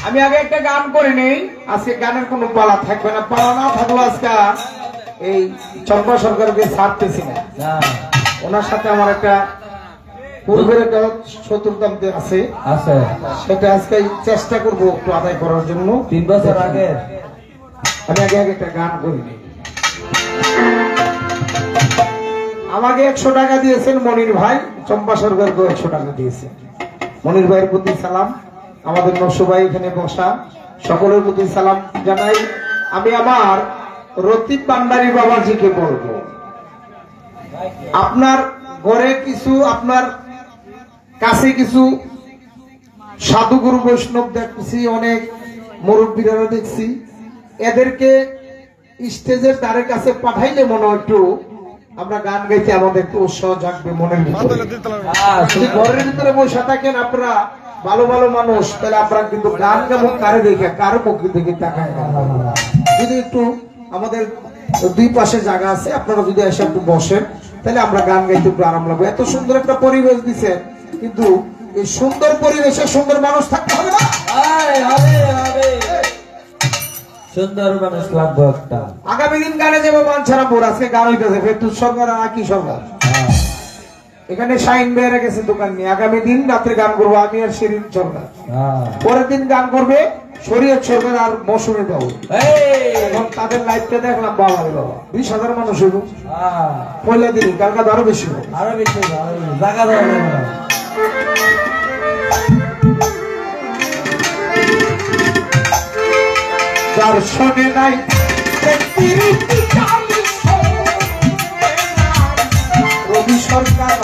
আমি আগে একটা গান করে নেই, আজকে গানের কোনো পালা থাকবে না। পালা না থাকলো আজকে এই চম্পা সরকারকে ছাড়তেছি না। ওনার সাথে আমার একটা পূর্বের একটা শত্রুতান্তে আছে, সেটা আজকে চেষ্টা করবো একটু আদায় করার জন্য। 3 বছর আগে আমি আগে একটা গান করি নেই। আমাকে 100 টাকা দিয়েছেন মনির ভাই, চম্পা সরকারকেও 100 টাকা দিয়েছেন। মনির ভাইয়ের প্রতি সালাম, আমাদের নকশু ভাই এখানে বসা সকলের প্রতি সালাম জানাই। আমি আমার রতিব ভান্ডারী বাবাজিকে বলবো, আপনার ঘরে কিছু, আপনার কাছে কিছু সাধুগুরু বৈষ্ণব দেখছি, অনেক মুরব্বীরা দেখছি, এদেরকে স্টেজের ধারে কাছে পাঠাইলে মনে হয় একটু আমরা গান গাইতে আমাদের একটু উৎসাহ জাগবে মনের ভিতরে। যদি ঘরের ভিতরে বসে থাকেন আপনারা ভালো ভালো মানুষ, তাহলে আপনারা কিন্তু গান গাবো কারে দেখে, কারো পক্ষে দেখে তাকায়। যদি একটু আমাদের দুই পাশে জায়গা আছে, আপনারা যদি এসে একটু বসেন তাহলে আমরা গান গাইতে একটু আরাম লাগবে। এত সুন্দর একটা পরিবেশ দিচ্ছেন, কিন্তু এই সুন্দর পরিবেশে সুন্দর মানুষ থাকতে হবে না? সুন্দর মানুষ লাগবে একটা। আগামী দিন গানে যাবো বাঞ্ছারা বোর, আজকে গান হইতেছে ফেরদৌস সরকার আর কি সরকার, এখানে শাইন বেড়ে গেছে দোকান নিয়ে। আগামী দিন রাত্রে গান করবো আমি আর শিরিন সরকার, পরের দিন গান করবে শরীয়ত সরকার আর মৌসুমী বাবু। এবং তাদের লাইভটা দেখলাম, বাবা রে বাবা 20,000 মানুষ হইব পয়লা দিন, কালকা আরো বেশি হবে, আরো বেশি জায়গা দেওয়া যাবে না। যার শোনে নাই রবি সরকার